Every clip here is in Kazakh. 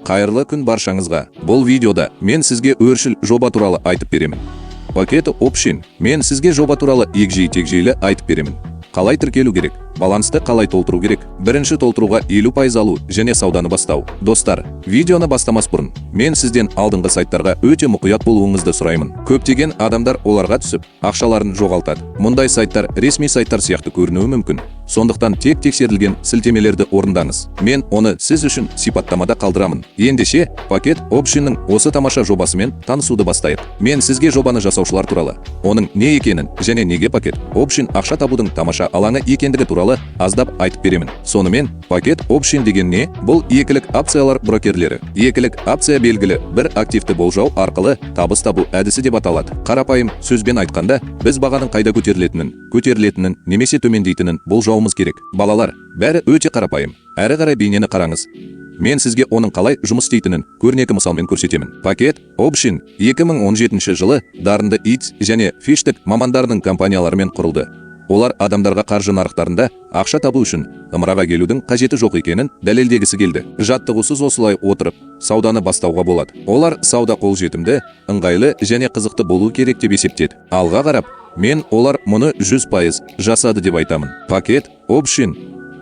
Қайырлы күн баршаңызға. Бұл видеода мен сізге өршіл жоба туралы айтып беремін. Пакеті Option. Мен сізге жоба туралы егжей-тегжейлі айтып беремін. Қалай тіркелу керек? Балансты қалай толтыру керек? Бірінші толтыруға 50% алу және сауданы бастау. Достар, видеоны бастамас бұрын мен сізден алдыңғы сайттарға өте мұқият болуыңызды сұраймын. Көптеген адамдар оларға түсіп, ақшаларын жоғалтады. Мұндай сайттар ресми сайттар сияқты көрінуі мүмкін. Сондықтан тек тексерілген сілтемелерді орындаңыз. Мен оны сіз үшін сипаттамада қалдырамын. Ендеше, пакет Option'ның осы тамаша жобасымен танысуды бастайық. Мен сізге жобаны жасаушылар туралы, оның не екенін және неге пакет Option ақша табудың тамаша алаңы екендігі туралы аздап айтып беремін. Сонымен, пакет Option деген не? Бұл екілік акциялар брокерлері. Екілік акция белгілі бір активті болжау арқылы табыс табу әдісі деп аталады. Қарапайым сөзбен айтқанда, біз бағаның қайда көтерілетінін немесе төмендейтінін болжауымыз керек. Балалар, бәрі өте қарапайым. Әрі қарай бейнені қараңыз. Мен сізге оның қалай жұмыс істейтінін көрнекі мысалмен көрсетемін. Пакет Option 2017 жылы дарынды Eats және Fishtek мамандарының компанияларымен құрылды. Олар адамдарға қаржы нарықтарында ақша табу үшін ымыраға келудің қажеті жоқ екенін дәлелдегісі келді. Жаттығусыз осылай отырып, сауданы бастауға болады. Олар сауда қолжетімді, ыңғайлы және қызықты болу керек деп есептеді. Алға қарап, мен олар мұны 100% жасады деп айтамын. Пакет Option.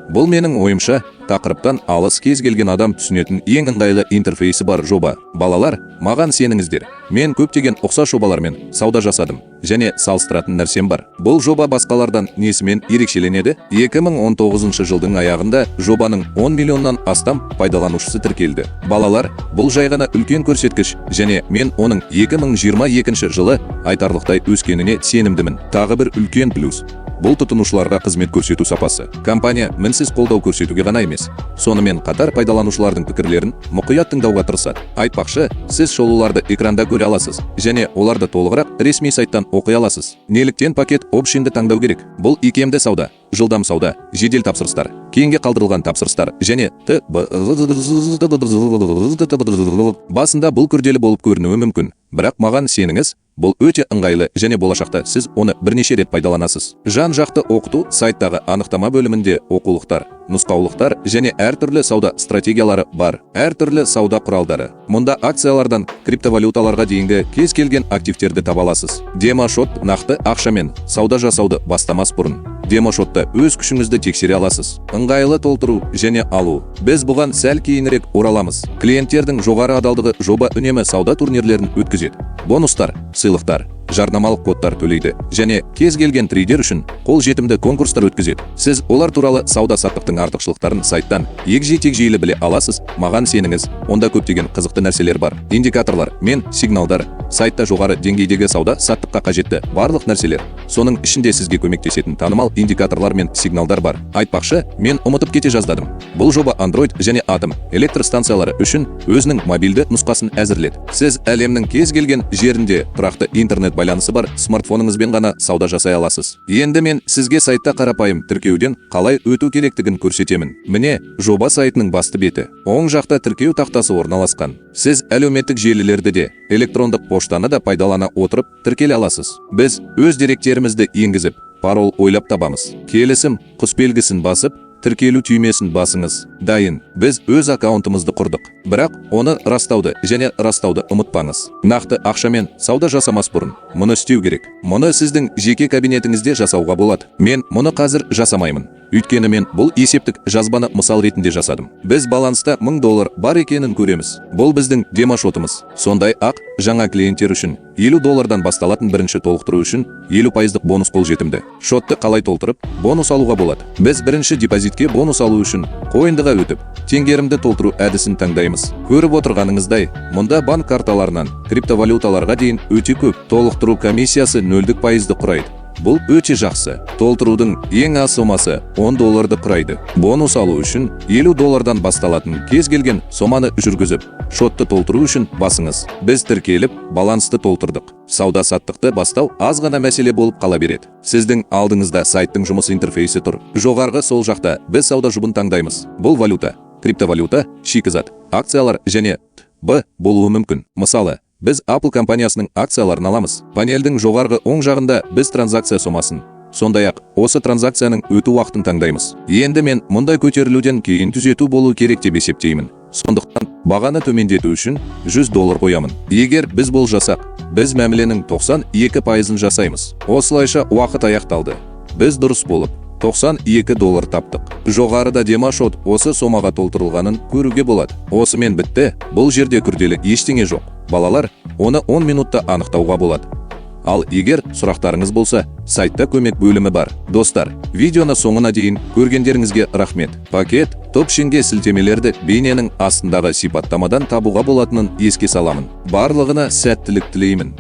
Бұл менің ойымша тақырыптан алыс кез келген адам түсінетін ең ыңғайлы интерфейсі бар жоба. Балалар, маған сеніңіздер. Мен көптеген ұқсас жобалармен сауда жасадым және салыстыратын нәрсем бар. Бұл жоба басқалардан несімен ерекшеленеді? 2019 жылдың аяғында жобаның 10 миллионнан астам пайдаланушысы тіркелді. Балалар, бұл жай ғана үлкен көрсеткіш және мен оның 2022 жылы айтарлықтай өскеніне сенімдімін. Тағы бір үлкен плюс. Бұл тұтынушыларға қызмет көрсету сапасы. Компания мінсіз қолдау көрсетуге ғана емес, сонымен қатар пайдаланушылардың пікірлерін мұқият тыңдауға тырысады. Айтпақшы, сіз шолуларды экранда көре аласыз және оларды толығырақ ресми сайттан оқи аласыз. Неліктен пакет Option'ды таңдау керек? Бұл икемді сауда, жылдам сауда, жедел тапсырыстар, кейінге қалдырылған тапсырыстар және басында бұл күрделі болып көрінуі мүмкін. Бірақ маған сеніңіз, бұл өте ыңғайлы және болашақта сіз оны бірнеше рет пайдаланасыз. Жан-жақты оқыту сайттағы анықтама бөлімінде оқулықтар, нұсқаулықтар және әртүрлі сауда стратегиялары бар. Әртүрлі сауда құралдары. Мұнда акциялардан криптовалюталарға дейінгі кез келген активтерді таба аласыз. Демо-шот нақты ақшамен сауда жасауды бастамас бұрын демо-шотта өз күшіңізді тексере аласыз. Ыңғайлы толтыру және алу. Біз бұған сәл кейінірек ораламыз. Клиенттердің жоғары адалдығы жоба үнемі сауда турнирлерін өткізеді. Бонустар, сыйлықтар, жарнамалық кодтар төлейді және кез келген трейдер үшін қолжетімді конкурстар өткізеді. Сіз олар туралы сауда-саттықтың артықшылықтарын сайттан егжей-тегжейлі біле аласыз. Маған сеніңіз, онда көптеген қызықты нәрселер бар. Индикаторлар мен сигналдар. Сайтта жоғары деңгейдегі сауда-саттыққа қажетті барлық нәрселер. Соның ішінде сізге көмектесетін танымал индикаторлар мен сигналдар бар. Айтпақшы, мен ұмытып кете жаздадым. Бұл жоба Android және атом электростанциялары үшін өзінің мобильді нұсқасын әзірледі. Сіз әлемнің кез келген жерінде тұрақты интернет байланысы бар смартфоныңызбен ғана сауда жасай аласыз. Енді мен сізге сайтта қарапайым тіркеуден қалай өту керектігін көрсетемін. Міне, жоба сайтының басты беті. Оң жақта тіркеу тақтасы орналасқан. Сіз әлеуметтік желілерді де, электрондық поштаны да пайдалана отырып тіркеле аласыз. Біз өз деректерімізді енгізіп, парол ойлап табамыз. Келісім құсбелгісін басып, тіркелу түймесін басыңыз. Дайын. Біз өз аккаунтымызды құрдық. Бірақ оны растауды ұмытпаңыз. Нақты ақшамен сауда жасамас бұрын мұны істеу керек. Мұны сіздің жеке кабинетіңізде жасауға болады. Мен мұны қазір жасамаймын. Өйткені мен бұл есептік жазбаны мысал ретінде жасадым. Біз баланста $1000 бар екенін көреміз. Бұл біздің демо-шотымыз. Сондай-ақ жаңа клиенттер үшін $50 басталатын бірінші толықтыру үшін 50% бонус қолжетімді. Шотты қалай толтырып, бонус алуға болады. Біз бірінші депозитке бонус алу үшін қойындыға өтіп, теңгерімді толтыру әдісін таңдаймыз. Көріп отырғаныңыздай, мұнда банк карталарынан криптовалюталарға дейін өте көп. Толықтыру комиссиясы 0% құрайды. Бұл өте жақсы. Толтырудың ең аз сомасы $10 құрайды. Бонус алу үшін $50 басталатын кез келген соманы жүргізіп, шотты толтыру үшін басыңыз. Біз тіркеліп, балансты толтырдық. Сауда-саттықты бастау аз ғана мәселе болып қала береді. Сіздің алдыңызда сайттың жұмыс интерфейсі тұр. Жоғарғы сол жақта біз сауда жұбын таңдаймыз. Бұл валюта, криптовалюта, шикізат, акциялар және Б болуы мүмкін. Мысалы, біз Apple компаниясының акцияларын аламыз. Панельдің жоғарғы оң жағында біз транзакция сомасын, сондай-ақ осы транзакцияның өту уақытын таңдаймыз. Енді мен мұндай көтерілуден кейін түзету болу керек деп есептеймін. Сондықтан Бағаны төмендету үшін $100 қоямын. Егер біз бұл жасақ, біз мәміленің 92%-ын жасаймыз. Осылайша уақыт аяқталды. Біз дұрыс болып $92 таптық. Жоғарыда демашот осы сомаға толтырылғанын көруге болады. Осымен бітті. Бұл жерде күрделі ештеңе жоқ. Балалар, оны 10 минутта анықтауға болады. Ал егер сұрақтарыңыз болса, сайтта көмек бөлімі бар. Достар, видеоны соңына дейін көргендеріңізге рахмет. Пакет топ-шенге сілтемелерді бейненің астындағы сипаттамадан табуға болатынын еске саламын. Барлығына сәттілік тілеймін.